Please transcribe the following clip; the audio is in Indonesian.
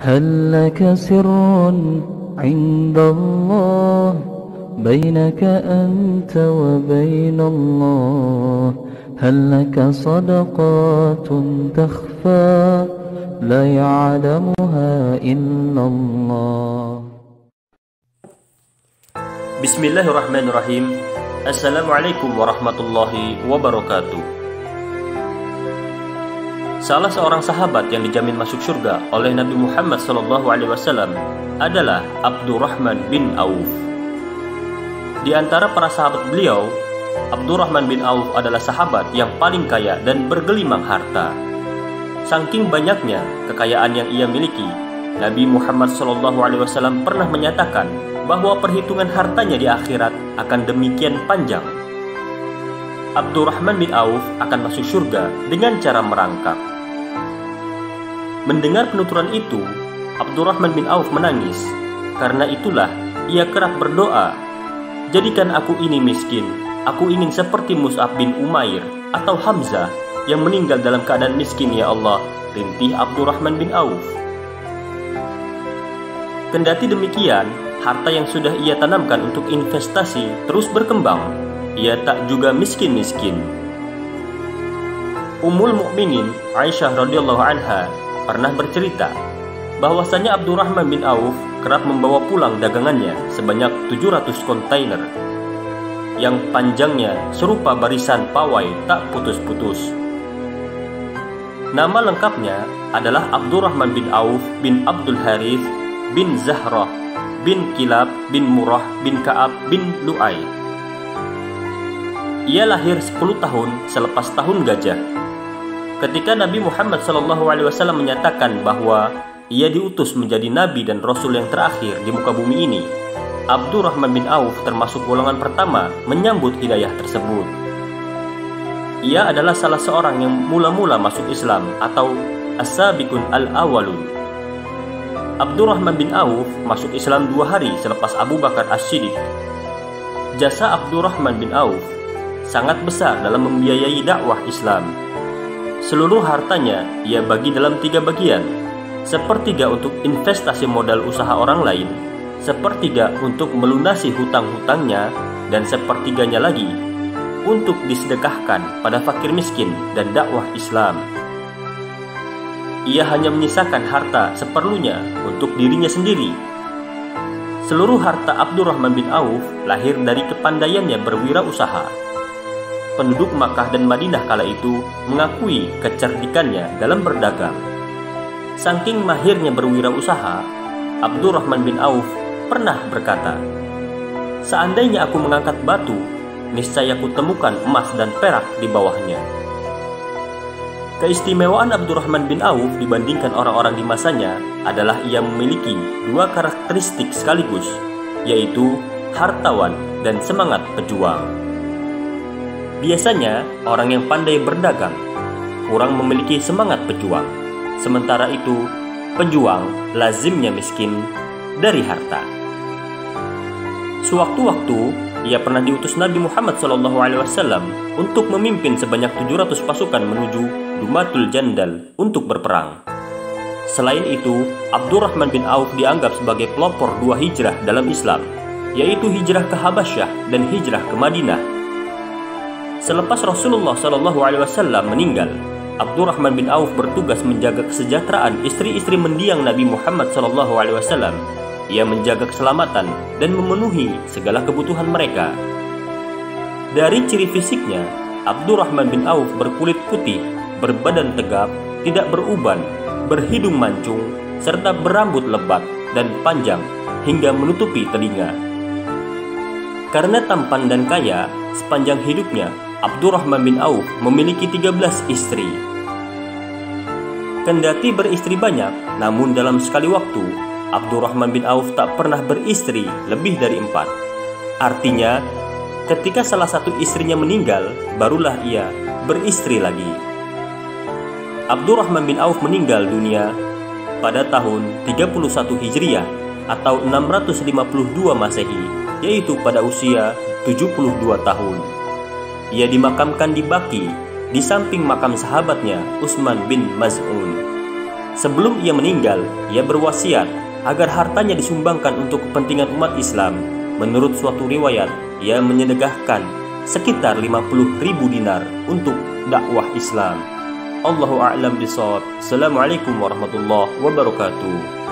هل لك سر عند الله بينك أنت وبين الله هل لك صدقات تخفى لا يعلمها إلا الله. Bismillahirrahmanirrahim. Assalamualaikum warahmatullahi wabarakatuh. Salah seorang sahabat yang dijamin masuk surga oleh Nabi Muhammad SAW adalah Abdurrahman bin Auf. Di antara para sahabat beliau, Abdurrahman bin Auf adalah sahabat yang paling kaya dan bergelimang harta. Saking banyaknya kekayaan yang ia miliki, Nabi Muhammad SAW pernah menyatakan bahwa perhitungan hartanya di akhirat akan demikian panjang. Abdurrahman bin Auf akan masuk surga dengan cara merangkap. Mendengar penuturan itu, Abdurrahman bin Auf menangis. Karena itulah ia kerap berdoa, "Jadikan aku ini miskin, aku ingin seperti Mus'ab bin Umair atau Hamzah yang meninggal dalam keadaan miskin ya Allah," rintih Abdurrahman bin Auf. Kendati demikian, harta yang sudah ia tanamkan untuk investasi terus berkembang. Ia tak juga miskin-miskin. Ummul Mukminin Aisyah radhiyallahu anha pernah bercerita bahwasanya Abdurrahman bin Auf kerap membawa pulang dagangannya sebanyak 700 kontainer yang panjangnya serupa barisan pawai tak putus-putus. Nama lengkapnya adalah Abdurrahman bin Auf bin Abdul Harith bin Zahrah bin Kilab bin Murrah bin Ka'ab bin Lu'ay. Ia lahir 10 tahun selepas tahun gajah. Ketika Nabi Muhammad SAW menyatakan bahwa ia diutus menjadi nabi dan rasul yang terakhir di muka bumi ini, Abdurrahman bin Auf termasuk golongan pertama menyambut hidayah tersebut. Ia adalah salah seorang yang mula-mula masuk Islam atau as-sabiqun al-awwalun. Abdurrahman bin Auf masuk Islam 2 hari selepas Abu Bakar As-Siddiq. Jasa Abdurrahman bin Auf sangat besar dalam membiayai dakwah Islam. Seluruh hartanya ia bagi dalam 3 bagian. Sepertiga untuk investasi modal usaha orang lain, sepertiga untuk melunasi hutang-hutangnya, dan sepertiganya lagi untuk disedekahkan pada fakir miskin dan dakwah Islam. Ia hanya menyisakan harta seperlunya untuk dirinya sendiri. Seluruh harta Abdurrahman bin Auf lahir dari kepandaiannya berwirausaha. Penduduk Makkah dan Madinah kala itu mengakui kecerdikannya dalam berdagang. Saking mahirnya berwirausaha, Abdurrahman bin Auf pernah berkata, "Seandainya aku mengangkat batu, niscaya aku temukan emas dan perak di bawahnya." Keistimewaan Abdurrahman bin Auf dibandingkan orang-orang di masanya adalah ia memiliki 2 karakteristik sekaligus, yaitu hartawan dan semangat pejuang. Biasanya, orang yang pandai berdagang kurang memiliki semangat pejuang. Sementara itu, pejuang lazimnya miskin dari harta. Sewaktu-waktu, ia pernah diutus Nabi Muhammad SAW untuk memimpin sebanyak 700 pasukan menuju Dumatul Jandal untuk berperang. Selain itu, Abdurrahman bin Auf dianggap sebagai pelopor 2 hijrah dalam Islam, yaitu hijrah ke Habasyah dan hijrah ke Madinah. Selepas Rasulullah SAW meninggal, Abdurrahman bin Auf bertugas menjaga kesejahteraan istri-istri mendiang Nabi Muhammad SAW. Ia menjaga keselamatan dan memenuhi segala kebutuhan mereka. Dari ciri fisiknya, Abdurrahman bin Auf berkulit putih, berbadan tegap, tidak beruban, berhidung mancung, serta berambut lebat dan panjang hingga menutupi telinga. Karena tampan dan kaya, sepanjang hidupnya Abdurrahman bin Auf memiliki 13 istri. Kendati beristri banyak, namun dalam sekali waktu, Abdurrahman bin Auf tak pernah beristri lebih dari 4. Artinya, ketika salah satu istrinya meninggal, barulah ia beristri lagi. Abdurrahman bin Auf meninggal dunia pada tahun 31 Hijriah atau 652 Masehi, yaitu pada usia 72 tahun. Ia dimakamkan di Baqi, di samping makam sahabatnya Utsman bin Maz'un. Sebelum ia meninggal, ia berwasiat agar hartanya disumbangkan untuk kepentingan umat Islam. Menurut suatu riwayat, ia menyedekahkan sekitar 50.000 dinar untuk dakwah Islam. Allahu a'lam bishawab. Assalamualaikum warahmatullahi wabarakatuh.